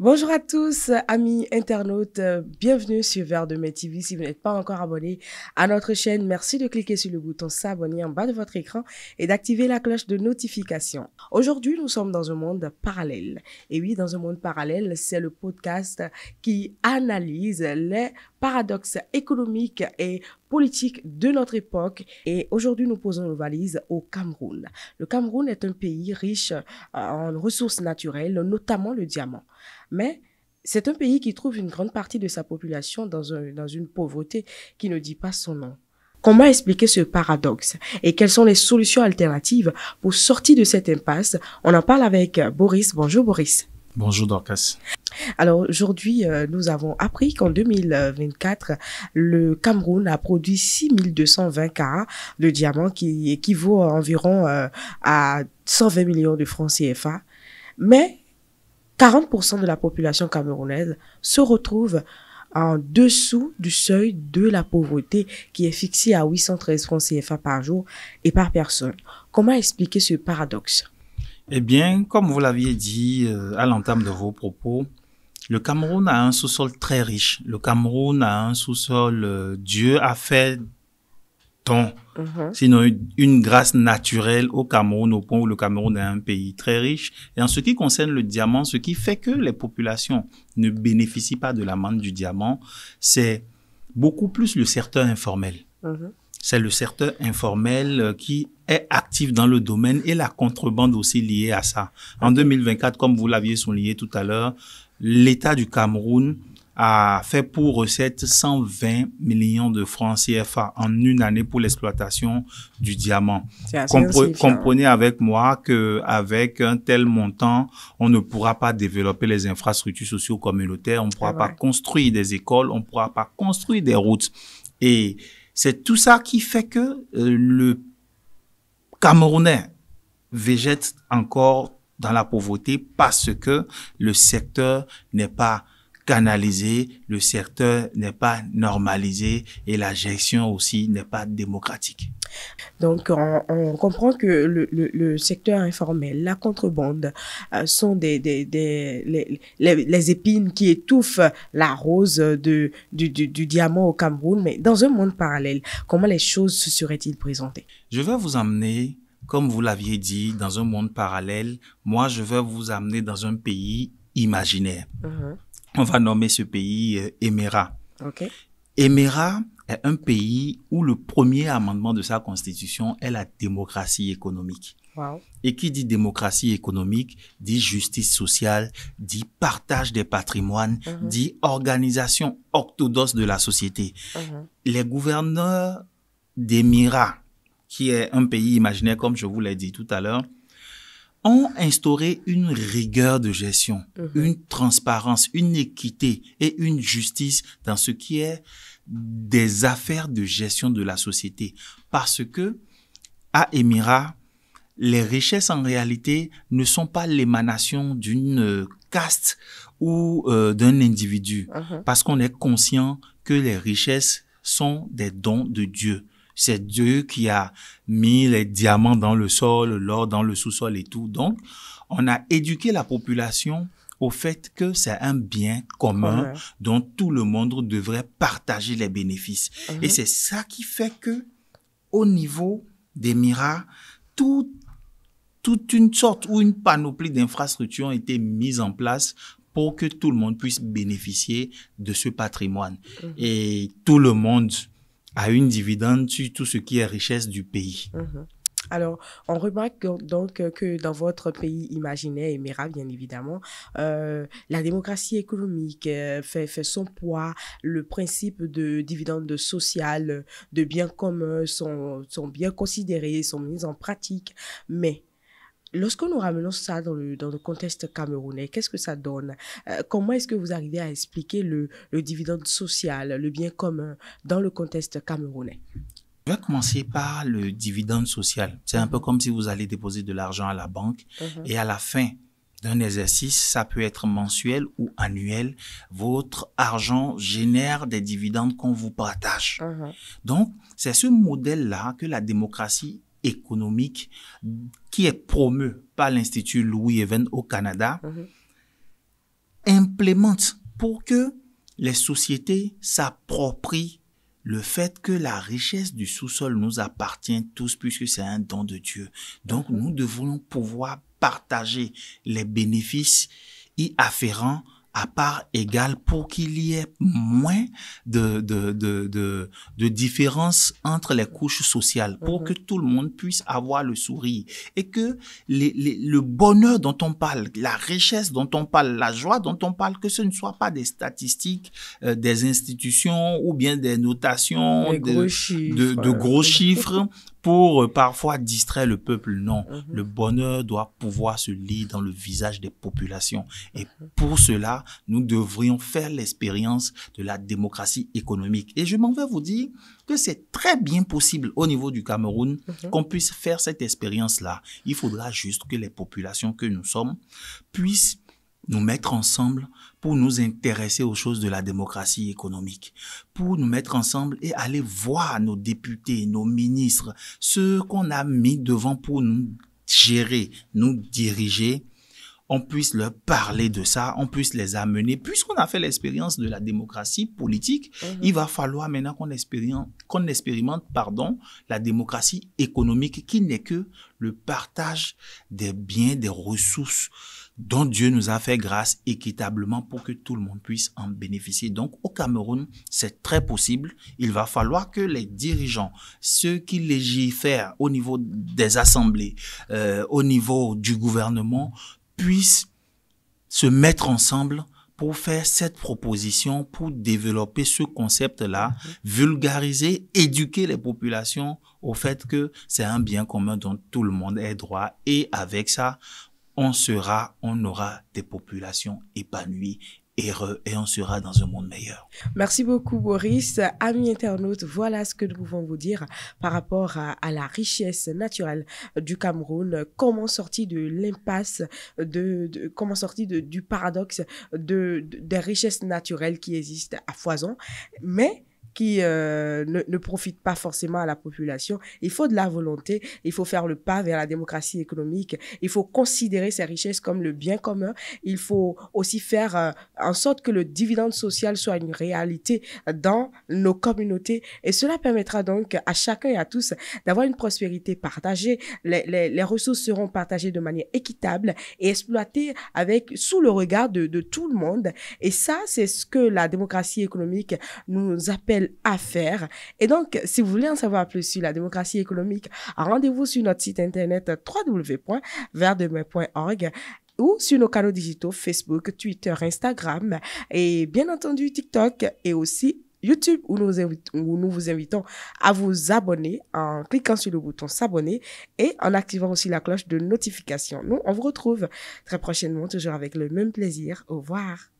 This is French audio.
Bonjour à tous, amis internautes, bienvenue sur Vert de Mai TV. Si vous n'êtes pas encore abonné à notre chaîne, merci de cliquer sur le bouton s'abonner en bas de votre écran et d'activer la cloche de notification. Aujourd'hui, nous sommes dans un monde parallèle. Et oui, dans un monde parallèle, c'est le podcast qui analyse les paradoxes économiques et politiques de notre époque. Et aujourd'hui, nous posons nos valises au Cameroun. Le Cameroun est un pays riche en ressources naturelles, notamment le diamant. Mais c'est un pays qui trouve une grande partie de sa population dans une pauvreté qui ne dit pas son nom. Comment expliquer ce paradoxe et quelles sont les solutions alternatives pour sortir de cette impasse? On en parle avec Boris. Bonjour Boris. Bonjour Dorcas. Alors aujourd'hui, nous avons appris qu'en 2024, le Cameroun a produit 6220 carats de diamants qui équivaut environ à 120 millions de francs CFA. Mais 40% de la population camerounaise se retrouve en dessous du seuil de la pauvreté qui est fixé à 813 francs CFA par jour et par personne. Comment expliquer ce paradoxe? Eh bien, comme vous l'aviez dit à l'entame de vos propos, le Cameroun a un sous-sol très riche. Le Cameroun a un sous-sol, Dieu a fait sinon une grâce naturelle au Cameroun, au point où le Cameroun est un pays très riche. Et en ce qui concerne le diamant, ce qui fait que les populations ne bénéficient pas de la manne du diamant, c'est beaucoup plus le secteur informel. C'est le secteur informel qui est actif dans le domaine et la contrebande aussi liée à ça. En 2024, comme vous l'aviez souligné tout à l'heure, l'État du Cameroun a fait pour recette 120 millions de francs CFA en une année pour l'exploitation du diamant. Comprenez avec moi que avec un tel montant, on ne pourra pas développer les infrastructures socio-communautaires, on ne pourra pas construire des écoles, on ne pourra pas construire des routes. Et c'est tout ça qui fait que le Camerounais végète encore dans la pauvreté parce que le secteur n'est pas canalisé, le secteur n'est pas normalisé et la gestion aussi n'est pas démocratique. Donc, on comprend que le secteur informel, la contrebande sont les épines qui étouffent la rose du diamant au Cameroun. Mais dans un monde parallèle, comment les choses se seraient-ils présentées? Je vais vous emmener, comme vous l'aviez dit, dans un monde parallèle. Moi, je vais vous amener dans un pays imaginaire. On va nommer ce pays Émirat. Émirat est un pays où le premier amendement de sa constitution est la démocratie économique. Et qui dit démocratie économique, dit justice sociale, dit partage des patrimoines, dit organisation orthodoxe de la société. Les gouverneurs d'Émirat, qui est un pays imaginaire comme je vous l'ai dit tout à l'heure, ont instauré une rigueur de gestion, une transparence, une équité et une justice dans ce qui est des affaires de gestion de la société. Parce que, à Émirat, les richesses en réalité ne sont pas l'émanation d'une caste ou d'un individu. Parce qu'on est conscient que les richesses sont des dons de Dieu. C'est Dieu qui a mis les diamants dans le sol, l'or dans le sous-sol et tout. Donc, on a éduqué la population au fait que c'est un bien commun dont tout le monde devrait partager les bénéfices. Et c'est ça qui fait que, au niveau d'Émirat, toute une sorte ou une panoplie d'infrastructures ont été mises en place pour que tout le monde puisse bénéficier de ce patrimoine. Et tout le monde a une dividende sur tout ce qui est richesse du pays. Alors, on remarque donc que dans votre pays imaginaire, Émirat, bien évidemment, la démocratie économique fait son poids, le principe de dividende social, de biens communs sont bien considérés, sont mis en pratique, mais lorsque nous ramenons ça dans le contexte camerounais, qu'est-ce que ça donne? Comment est-ce que vous arrivez à expliquer le dividende social, le bien commun dans le contexte camerounais? Je vais commencer par le dividende social. C'est un peu comme si vous allez déposer de l'argent à la banque et à la fin d'un exercice, ça peut être mensuel ou annuel, votre argent génère des dividendes qu'on vous partage. Donc, c'est ce modèle-là que la démocratie économique qui est promu par l'Institut Louis Even au Canada implémente pour que les sociétés s'approprient le fait que la richesse du sous-sol nous appartient tous puisque c'est un don de Dieu. Donc, nous devons pouvoir partager les bénéfices y afférents à part égale pour qu'il y ait moins de différence entre les couches sociales, pour que tout le monde puisse avoir le sourire et que le bonheur dont on parle, la richesse dont on parle, la joie dont on parle, que ce ne soit pas des statistiques, des institutions ou bien des notations de gros chiffres pour parfois distraire le peuple. Non, le bonheur doit pouvoir se lire dans le visage des populations. Et pour cela, nous devrions faire l'expérience de la démocratie économique. Et je m'en vais vous dire que c'est très bien possible au niveau du Cameroun qu'on puisse faire cette expérience-là. Il faudra juste que les populations que nous sommes puissent nous mettre ensemble pour nous intéresser aux choses de la démocratie économique, pour nous mettre ensemble et aller voir nos députés, nos ministres, ceux qu'on a mis devant pour nous gérer, nous diriger, on puisse leur parler de ça, on puisse les amener. Puisqu'on a fait l'expérience de la démocratie politique, il va falloir maintenant qu'on expérimente, la démocratie économique qui n'est que le partage des biens, des ressources dont Dieu nous a fait grâce équitablement pour que tout le monde puisse en bénéficier. Donc, au Cameroun, c'est très possible. Il va falloir que les dirigeants, ceux qui légifèrent au niveau des assemblées, au niveau du gouvernement, puissent se mettre ensemble pour faire cette proposition, pour développer ce concept-là, vulgariser, éduquer les populations au fait que c'est un bien commun dont tout le monde a droit. Et avec ça, on aura des populations épanouies et on sera dans un monde meilleur. Merci beaucoup, Boris. Amis internautes, voilà ce que nous pouvons vous dire par rapport à la richesse naturelle du Cameroun. Comment sortir de l'impasse, comment sortir du paradoxe des richesses naturelles qui existent à foison, mais qui ne profitent pas forcément à la population. Il faut de la volonté, il faut faire le pas vers la démocratie économique, il faut considérer ces richesses comme le bien commun, il faut aussi faire en sorte que le dividende social soit une réalité dans nos communautés et cela permettra donc à chacun et à tous d'avoir une prospérité partagée. Les ressources seront partagées de manière équitable et exploitées sous le regard de tout le monde et ça, c'est ce que la démocratie économique nous appelle à faire. Et donc, si vous voulez en savoir plus sur la démocratie économique, rendez-vous sur notre site internet www.verdedemain.org ou sur nos canaux digitaux Facebook, Twitter, Instagram et bien entendu TikTok et aussi YouTube où nous vous invitons à vous abonner en cliquant sur le bouton s'abonner et en activant aussi la cloche de notification. Nous, on vous retrouve très prochainement toujours avec le même plaisir. Au revoir.